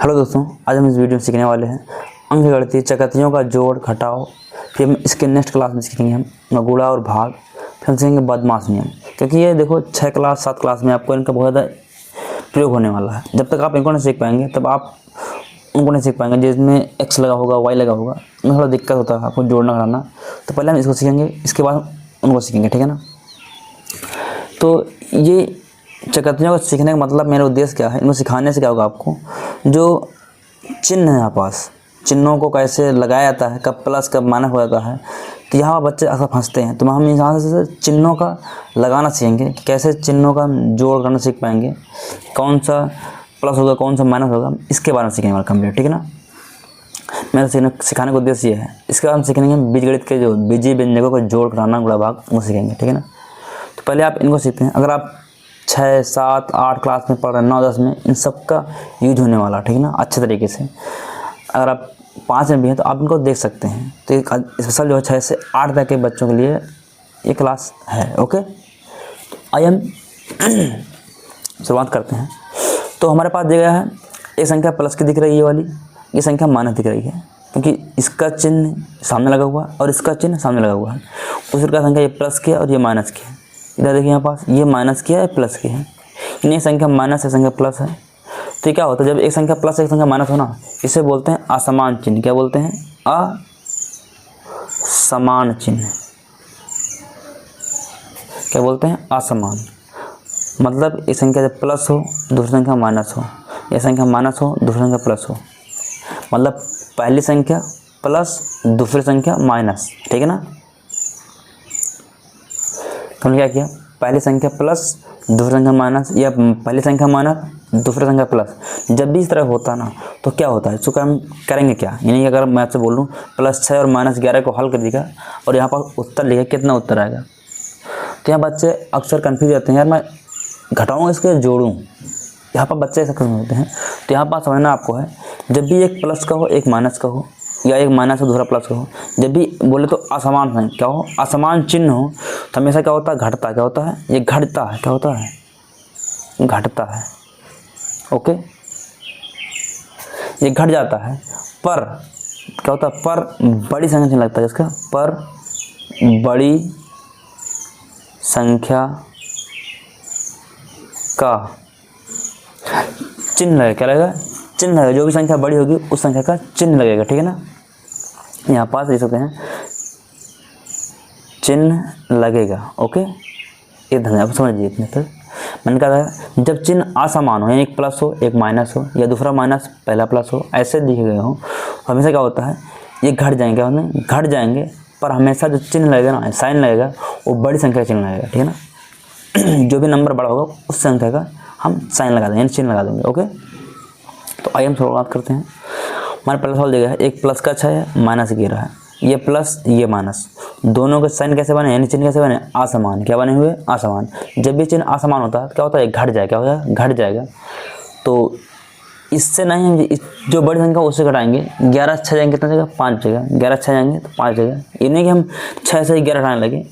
Hello दोस्तों, आज हम इस वीडियो में सीखने वाले हैं अंकगणितीय चकत्तियों का जोड़ घटाव। फिर हम इसके नेक्स्ट क्लास में सीखेंगे हम गुणा और भाग। फिर हम सीखेंगे बदमाश नियम, क्योंकि ये देखो 6 क्लास 7 क्लास में आपको इनका बहुत ज़्यादा प्रयोग होने वाला है। जब तक आप इनको नहीं सीख पाएंगे तब आप उनको नहीं सीख पाएंगे जिसमें एक्स लगा होगा, वाई लगा होगा, उनमें थोड़ा दिक्कत होता है आपको जोड़ना घटाना। तो पहले हम इसको सीखेंगे, इसके बाद उनको सीखेंगे, ठीक है ना। तो ये चकत्तियों को सीखने का मतलब, मेरा उद्देश्य क्या है, इनको सिखाने से क्या होगा आपको, जो चिन्ह है यहाँ पास, चिन्हों को कैसे लगाया जाता है, कब प्लस कब माइनस हो जाता है, तो यहाँ बच्चे अक्सर फंसते हैं। तो हम यहाँ से चिन्हों का लगाना सीखेंगे कि कैसे चिन्हों का जोड़ करना सीख पाएंगे, कौन सा प्लस होगा कौन सा माइनस होगा, इसके बारे में सीखेंगे हमारा कंप्लीट, ठीक है ना। मेरा सिखाने का उद्देश्य ये है। इसके बाद हम सीखेंगे बीजगणित के जो बीजीय व्यंजकों को जोड़ घटाना गुणा भाग, वो सीखेंगे, ठीक है ना। तो पहले आप इनको सीखते हैं। अगर आप 6, 7, 8 क्लास में पढ़ रहे हैं, 9, 10 में, इन सब का यूज होने वाला, ठीक है ना, अच्छे तरीके से। अगर आप 5 में भी हैं तो आप इनको देख सकते हैं। तो एक स्पेशल जो है 6 से 8 तक के बच्चों के लिए ये क्लास है, ओके। तो आइए हम शुरुआत करते हैं। तो हमारे पास दिया गया है, एक संख्या प्लस की दिख रही है, ये वाली, ये संख्या माइनस दिख रही है, क्योंकि इसका चिन्ह सामने लगा हुआ और इसका चिन्ह सामने लगा हुआ है। उसी प्रकार संख्या ये प्लस की है और ये माइनस की है। इधर देखिए यहाँ पास ये माइनस की है, प्लस की है, ये संख्या माइनस है, संख्या प्लस है। तो क्या होता है, जब एक संख्या प्लस एक संख्या माइनस हो ना, इसे बोलते हैं असमान चिन्ह। क्या बोलते हैं? असमान चिन्ह। क्या बोलते हैं? असमान। मतलब एक संख्या जब प्लस हो दूसरी संख्या माइनस हो, या संख्या माइनस हो दूसरी संख्या प्लस हो, मतलब पहली संख्या प्लस दूसरी संख्या माइनस, ठीक है ना। तो हमने क्या किया, पहली संख्या प्लस दूसरी संख्या माइनस, या पहली संख्या माइनस दूसरी संख्या प्लस। जब भी इस तरह होता ना तो क्या होता है, इसको हम करेंगे क्या, यानी अगर मैं आपसे बोलूँ +6 और -11 को हल कर देगा और यहाँ पर उत्तर लिखा, कितना उत्तर आएगा। तो यहाँ बच्चे अक्सर कन्फ्यूज रहते हैं, यार मैं घटाऊँ इसके जोड़ूँ, यहाँ पर बच्चे ऐसा कन्फ्यूज होते हैं। तो यहाँ पर समझना आपको है, जब भी एक प्लस का हो एक माइनस का हो, या एक माइनस हो दूसरा प्लस का हो, जब भी बोले तो असमान संख्या हो, असमान चिन्ह हो, तो हमेशा क्या होता है, घटता। क्या होता है? ये घटता है। क्या होता है? घटता है, ओके। ये घट जाता है, पर क्या होता है, पर बड़ी संख्या चिन्ह लगता है इसका, पर बड़ी संख्या का चिन्ह लगेगा। क्या लगेगा? चिन्ह लगेगा। जो भी संख्या बड़ी होगी उस संख्या का चिन्ह लगेगा, ठीक है ना। यहाँ पास लिख सकते हैं चिन्ह लगेगा, ओके। ये धन्यवाद, समझिए इतने तक। मैंने कहा था जब चिन्ह असमान हो, यानी एक प्लस हो एक माइनस हो, या दूसरा माइनस पहला प्लस हो, ऐसे दिखे गए हो, हमेशा क्या होता है, ये घट जाएंगे। क्या होता है? घट जाएंगे, पर हमेशा जो चिन्ह लगेगा ना, साइन लगेगा, वो बड़ी संख्या का चिन्ह लगेगा, ठीक है ना। जो भी नंबर बड़ा होगा उस संख्या का हम साइन लगा देंगे, यानी चिन्ह लगा देंगे, ओके। तो आइए हम शुरुआत करते हैं। हमारे पहला सवाल दिया है, एक प्लस का 6 है, माइनस 11 है, ये प्लस ये माइनस, दोनों के साइन कैसे बने, यानी चिन्ह कैसे बने? असमान। क्या बने हुए? असमान। जब भी चिन्ह असमान होता है क्या होता है, घट जाएगा। क्या होगा? घट जाएगा। तो इससे नहीं, हम जो बड़ी संख्या उससे घटाएंगे। 11 6 जाएंगे कितना जगह? 5 जगह। 11 6 जाएंगे तो 5 जगह। ये नहीं कि हम 6 से 11 हटाने लगे,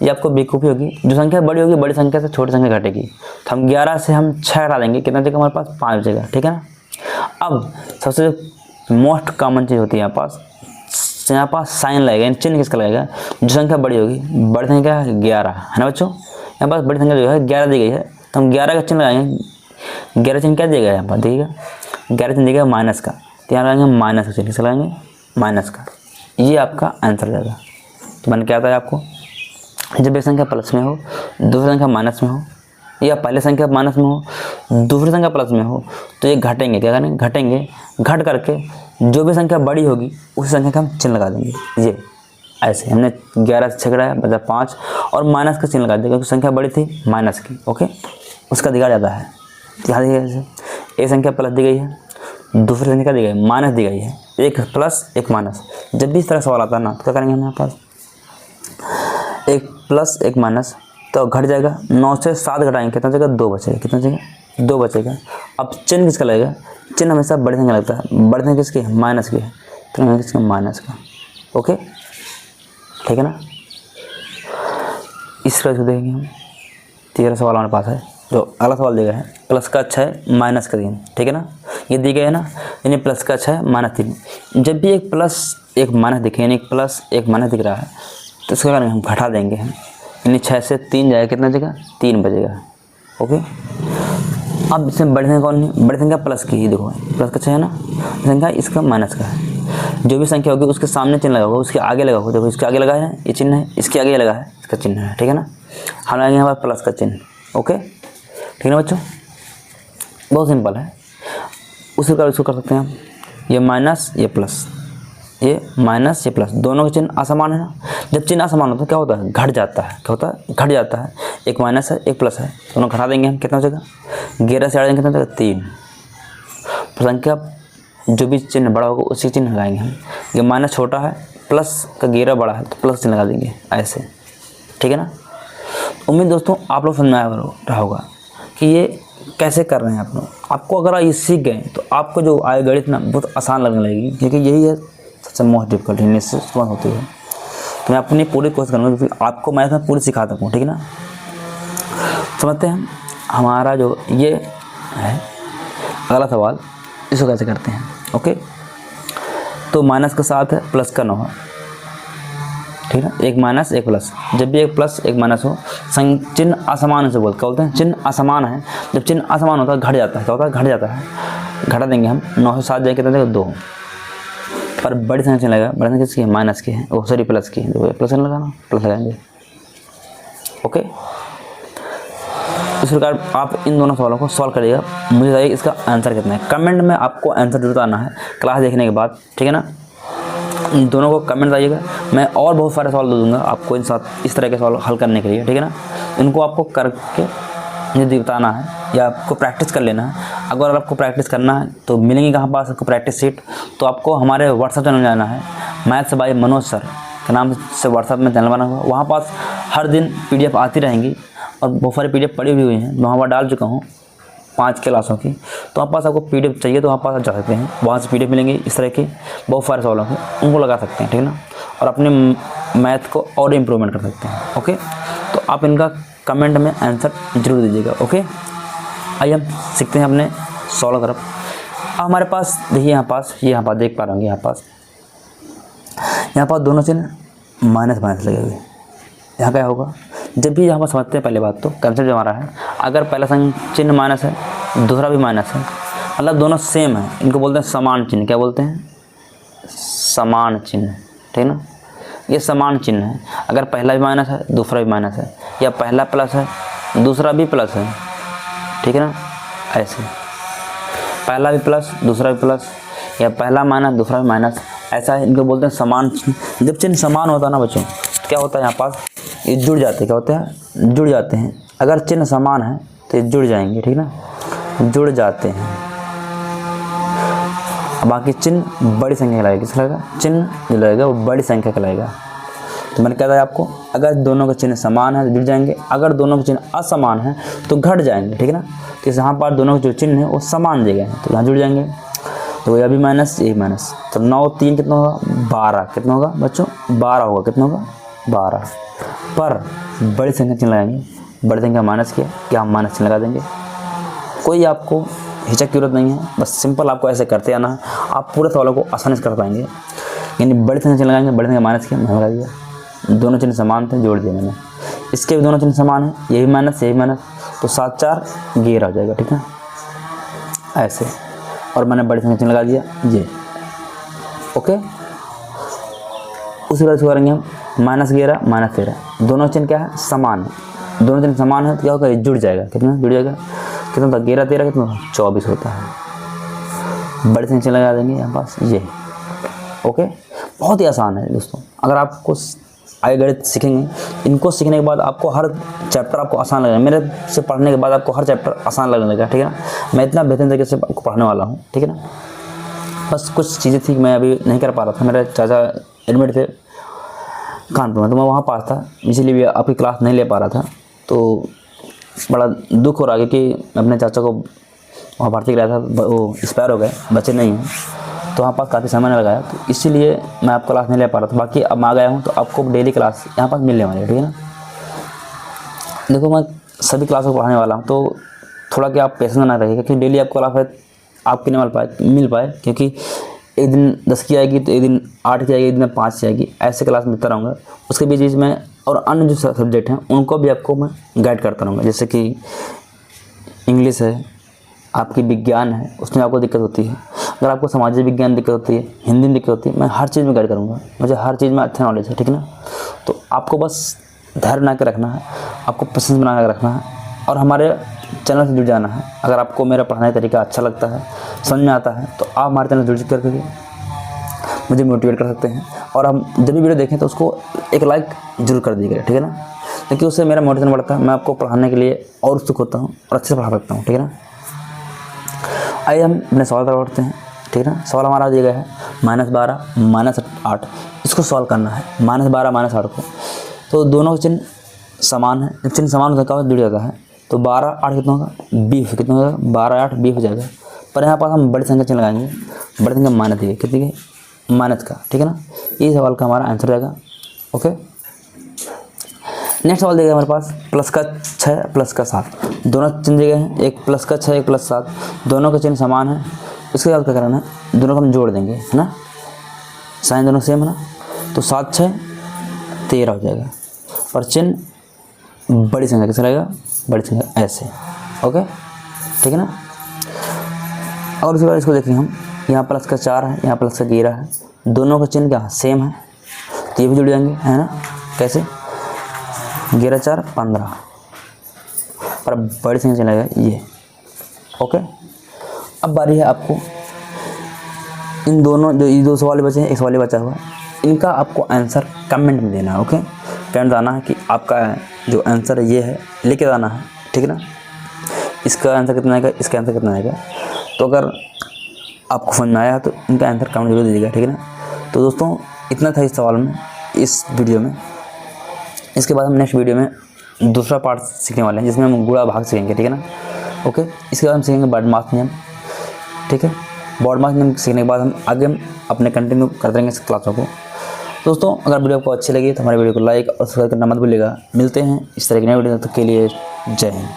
ये आपको बेवकूफ़ी होगी। जो संख्या बड़ी होगी बड़ी संख्या से छोटी संख्या घटेगी। तो हम 11 से हम 6 हटा देंगे, कितना जगह हमारे पास? 5 जगह, ठीक है ना। अब सबसे मोस्ट कॉमन चीज़ होती है यहाँ पास साइन लगेगा, यानी चिन्ह किसका लगेगा? जो संख्या बड़ी होगी, बड़ी संख्या 11 है ना बच्चों। यहाँ पास बड़ी संख्या जो है 11 दी गई है, तो हम 11 का चिन्ह लगाएंगे। 11 चिन्ह क्या दिया गया है यहाँ पर? देखिएगा 11 चिन्ह दिया गया माइनस का, तो यहाँ लगाएंगे माइनस का चिन्ह। किसका लगाएंगे? माइनस का। ये आपका आंसर जाएगा। तो मैंने क्या बताया आपको, जब एक संख्या प्लस में हो दूसरी संख्या माइनस में हो, या पहले संख्या माइनस में हो दूसरी संख्या प्लस में हो, तो ये घटेंगे। क्या करेंगे? घटेंगे। घट करके जो भी संख्या बड़ी होगी उस संख्या का हम चिन्ह लगा देंगे। ये ऐसे हमने 11 से 6 घटाया, बचा 5, और माइनस का चिन्ह लगा दिया, क्योंकि संख्या बड़ी थी माइनस की, ओके। उसका दिखा जाता है। यहाँ देखिए ऐसे एक संख्या प्लस दी गई है, दूसरी संख्या दी गई माइनस दी गई है, एक प्लस एक माइनस। जब भी इस तरह सवाल आता है ना, तो क्या करेंगे हम यहाँ पास, एक प्लस एक माइनस, तो घट जाएगा। 9 से 7 घटाएंगे, कितना जगह? 2 बचेगा। कितना जगह? 2 बचेगा। अब चिन्ह किसका लगेगा? चिन्ह हमेशा बड़ी संख्या लगता है। बड़ी संख्या किसकी? माइनस की है, तो किसका? माइनस का, ओके, ठीक है ना। इस तरह से देखेंगे हम। 13 सवाल हमारे पास है। जो अगला सवाल दिया गया है, प्लस का 6 माइनस का 3, ठीक है ना। ये दी गई है ना, यानी प्लस का 6 -3। जब भी एक प्लस एक माइनस दिखे, यानी एक प्लस एक माइनस दिख रहा है, तो इसका कारण हम घटा देंगे हम, यानी 6 से 3 जाएगा, कितना बचेगा 3 बचेगा। ओके, अब इसमें बड़ी संख्या कौन है, बड़ी संख्या प्लस की ही, देखो प्लस का 6 है ना, संख्या इसका माइनस का है। जो भी संख्या होगी उसके सामने चिन्ह लगा होगा, उसके आगे लगा होगा, देखो इसके आगे लगा है ये चिन्ह है, इसके आगे लगा है इसका चिन्ह है, ठीक है ना। हम लगाएंगे यहाँ पर प्लस का चिन्ह। ओके, ठीक है ना बच्चों, बहुत सिंपल है। उसी प्रकार इसको कर सकते हैं हम, ये माइनस ये प्लस, ये माइनस ये प्लस, दोनों के चिन्ह असमान है ना। जब चिन्ह असमान होता है क्या होता है, घट जाता है, क्या होता है, घट जाता है। एक माइनस है एक प्लस है, दोनों घटा देंगे हम, कितना हो जाएगा 11 से 8 कितना हो जाएगा 3। संख्या जो भी चिन्ह बड़ा होगा उसी चिन्ह लगाएंगे हम। ये माइनस छोटा है, प्लस का 11 बड़ा है, तो प्लस चिन्ह लगा देंगे ऐसे, ठीक है ना। उम्मीद दोस्तों आप लोग समझ में आया रहा होगा कि ये कैसे कर रहे हैं आप लोग। आपको अगर ये सीख गए तो आपको जो आय गणित ना बहुत आसान लगने लगेगी, क्योंकि यही है सबसे मोस्ट डिफिकल्ट इससे होती है। तो मैं अपनी पूरी कोशिश करूँगा कि आपको मैं पूरी सिखा सकूँ, ठीक है ना। समझते हैं हमारा जो ये है अगला सवाल, इसको कैसे करते हैं। ओके, तो माइनस का 7 है, प्लस का 9 है, ठीक है, एक माइनस एक प्लस। जब भी एक प्लस एक माइनस हो, चिन्ह असमान से बोलते हैं, चिन्ह असमान है। जब चिन्ह असमान होता है घट जाता है, क्या होता है, घट जाता है। घटा देंगे हम, 9 से 7 जाएंगे कितना देगा 2, पर बड़ी संख्या चिन्ह लगेगा, बड़ी संख्या किसकी है, माइनस की है, सॉरी प्लस की है, तो प्लस लगाना, प्लस लगाएंगे। ओके, इस प्रकार आप इन दोनों सवालों को सॉल्व करिएगा। मुझे बताइए इसका आंसर कितना है, कमेंट में आपको आंसर जरूर आना है क्लास देखने के बाद, ठीक है ना। इन दोनों को कमेंट आइएगा, मैं और बहुत सारे सवाल दे दूँगा आपको इन साथ इस तरह के सवाल हल करने के लिए, ठीक है ना। इनको आपको करके मुझे बताना है या आपको प्रैक्टिस कर लेना है। अगर आपको प्रैक्टिस करना है तो मिलेंगे कहाँ पास आपको प्रैक्टिस सीट, तो आपको हमारे व्हाट्सएप चैनल में जाना है, मैथ्स बाय मनोज सर के नाम से व्हाट्सएप में चैनल बना हुआ, वहाँ पास हर दिन PDF आती रहेंगी और बहुत सारी PDF पड़ी हुई हैं, मैं वहाँ पर डाल चुका हूँ 5 क्लासों की। तो वहाँ पास आपको PDF चाहिए तो वहाँ पास जा सकते हैं, वहाँ से PDF मिलेंगे इस तरह के बहुत सारे सवालों के, उनको लगा सकते हैं, ठीक है ना, और अपने मैथ को और इम्प्रूवमेंट कर सकते हैं। ओके, तो आप इनका कमेंट में आंसर जरूर दीजिएगा। ओके, आइए हम सीखते हैं अपने सॉल्व तरफ। हमारे पास देखिए यहाँ पास देख पा रहे होंगे, यहाँ पास दोनों चिन्ह माइनस माइनस लगे हुए। यहाँ क्या होगा, जब भी यहाँ पर समझते हैं पहले बात तो कंसेप्ट जो हमारा है, अगर पहला चिन्ह माइनस है दूसरा भी माइनस है, मतलब दोनों सेम है, इनको बोलते हैं समान चिन्ह। क्या बोलते हैं, समान चिन्ह, ठीक है ना। ये समान चिन्ह है, अगर पहला भी माइनस है दूसरा भी माइनस है, या पहला प्लस है दूसरा भी प्लस है, ठीक है ना, ऐसे पहला भी प्लस दूसरा भी प्लस, या पहला माइनस दूसरा भी माइनस, ऐसा है, इनको बोलते हैं समान चिन्ह। जब चिन्ह समान होता है ना बच्चों, तो क्या होता है यहाँ पास ये जुड़ जाते हैं, क्या होते हैं, जुड़ जाते हैं। अगर चिन्ह समान है तो ये जुड़ जाएंगे, ठीक ना, जुड़ जाते हैं। बाकी चिन्ह बड़ी संख्या कहलाएगा, किस लगेगा, चिन्ह जो लगेगा वो बड़ी संख्या कहलाएगा। तो मैंने कहा था आपको, अगर दोनों के चिन्ह समान है तो जुड़ जाएंगे, अगर दोनों के चिन्ह असमान है तो घट जाएंगे, ठीक है ना। तो यहाँ पर दोनों के जो चिन्ह है वो समान जगह है, तो यहाँ जुड़ जाएंगे। तो यह भी माइनस यही माइनस, तो 9 3 कितना होगा 12, कितना होगा बच्चों 12 होगा, कितना होगा 12। पर बड़ी संख्या चिन्ह लगाएंगे, बड़ी संख्या माइनस किया क्या हम माइनस चिन्ह लगा देंगे। कोई आपको हिचक की जरूरत नहीं है, बस सिंपल आपको ऐसे करते आना है, आप पूरे सवालों को आसानी से कर पाएंगे। यानी बड़ी संख्या चिन्ह लगाएंगे, बड़ी संख्या माइनस किया मैंने लगा दिया, दोनों चिन्ह समान थे जोड़ दिया मैंने, इसके भी दोनों चिन्ह समान है, यही माइनस यही माइनस, तो 7 4 11 हो जाएगा, ठीक है ऐसे। और मैंने बड़ी संख्या चिन्ह लगा दिया ये, ओके। उसी तरह से करेंगे हम -11 -13, दोनों चिन्ह क्या है समान है, दोनों चिन्ह समान है तो क्या होगा जुड़ जाएगा, कितना जुड़ जाएगा, कितना होता है 11 13 कितना 24 होता है। बड़ी संख्या लगा देंगे यहाँ पास ये, ओके। बहुत ही आसान है दोस्तों, अगर आपको आगे गणित सीखेंगे, इनको सीखने के बाद आपको हर चैप्टर आपको आसान लगेगा, मेरे से पढ़ने के बाद आपको हर चैप्टर आसान लगने लगेगा, ठीक है ना। मैं इतना बेहतरीन तरीके से आपको पढ़ाने वाला हूँ, ठीक है ना। बस कुछ चीज़ें थी मैं अभी नहीं कर पा रहा था, मेरे चाचा एडमिट थे कानपुर में, तो मैं वहाँ पास था, इसीलिए भी आपकी क्लास नहीं ले पा रहा था। तो बड़ा दुख हो रहा है कि अपने चाचा को वहाँ भर्ती कराया था, वो एक्सपायर हो गए, बच्चे नहीं हैं, तो वहाँ पास काफ़ी समय लगाया, तो इसीलिए मैं आपको क्लास नहीं ले पा रहा था। बाकी अब मैं आ गया हूँ तो आपको डेली क्लास यहाँ पास मिलने वाली है, ठीक है ना। देखो मैं सभी क्लासों को पढ़ाने वाला हूँ, तो थोड़ा क्या आप पेशेंस बना रहिएगा कि डेली आपको क्लास आपके नहीं मिल पाए क्योंकि एक दिन 10 की आएगी तो एक दिन 8 की आएगी, एक दिन 5 की आएगी, ऐसे क्लास में देता रहूँगा। उसके बीच में और अन्य जो सब्जेक्ट हैं उनको भी आपको मैं गाइड करता रहूँगा। जैसे कि इंग्लिश है, आपकी विज्ञान है, उसमें आपको दिक्कत होती है, अगर आपको सामाजिक विज्ञान दिक्कत होती है, हिंदी में दिक्कत होती है, मैं हर चीज़ में गाइड करूँगा। मुझे हर चीज़ में अच्छा नॉलेज है, ठीक है ना। तो आपको बस धैर्य बना के रखना है, आपको पेशेंस बना के रखना है और हमारे चैनल से जुड़ जाना है। अगर आपको मेरा पढ़ाने का तरीका अच्छा लगता है, समझ में आता है, तो आप हमारे चैनल से जुड़ करके मुझे मोटिवेट कर सकते हैं। और हम जब भी वीडियो देखें तो उसको एक लाइक जरूर कर दीजिएगा, ठीक है ना, क्योंकि उससे मेरा मोटिवेशन बढ़ता है, मैं आपको पढ़ाने के लिए और उत्सुक होता हूँ और अच्छे से पढ़ा सकता हूँ, ठीक है ना। आइए हम अपने सवाल पर बढ़ते हैं, ठीक है ना। सवाल हमारा दिया गया है -12 -8, इसको सॉल्व करना है। -12 -8 को, तो दोनों का चिन्ह समान है, जब चिन्ह समान होता है जुड़ जाता है, तो 12 8 कितना होगा 20, कितना होगा 12 8 20 हो जाएगा। पर यहाँ पर हम बड़ी संख्या चिन्ह लगाएंगे, बड़ी संख्या माइनस दी कितनी है माइनस का, ठीक है ना। ये सवाल का हमारा आंसर जाएगा। ओके, नेक्स्ट सवाल देगा हमारे पास प्लस का 6 प्लस का 7, दोनों चिन्ह दिए गए हैं, एक प्लस का 6 एक प्लस 7, दोनों का चिन्ह समान है। इसके बाद क्या करना है, दोनों को हम जोड़ देंगे, है ना, साइन दोनों सेम है ना, तो 7 6 13 हो जाएगा। और चिन्ह बड़ी संख्या कैसे रहेगा, बड़ी संख्या ऐसे, ओके, ठीक है ना। और उसके बाद इसको देखें हम, यहाँ प्लस का 4 है, यहाँ प्लस का 11 है, दोनों का चिन्ह क्या सेम है, तो ये भी जुड़ जाएंगे, है ना। कैसे 11 4 15, पर बड़ी संख्या चलेगा ये, ओके। अब बारी है आपको इन दोनों जो ये 2 सवाल बचे हैं, एक सवाल बचा हुआ है, इनका आपको आंसर कमेंट में देना है, ओके। कमेंट आना है कि आपका जो आंसर ये है लेके आना है, ठीक है ना। इसका आंसर कितना आएगा, इसका आंसर कितना आएगा, तो अगर आपको समझ में आया तो इनका आंसर कमेंट जरूर दीजिएगा, ठीक है ना। तो दोस्तों इतना था इस सवाल में, इस वीडियो में। इसके बाद हम नेक्स्ट वीडियो में दूसरा पार्ट सीखने वाले हैं जिसमें हम गुणा भाग सीखेंगे, ठीक है ना। ओके, इसके बाद हम सीखेंगे बॉड मास नियम, ठीक है। बॉड मास नियम सीखने के बाद हम आगे अपने कंटिन्यू करते रहेंगे इस क्लासों को। दोस्तों अगर वीडियो आपको अच्छी लगी तो हमारे वीडियो को लाइक और सब्सक्राइब करना मत भूलिएगा। मिलते हैं इस तरह की नई वीडियो, तब तक के लिए जय हिंद।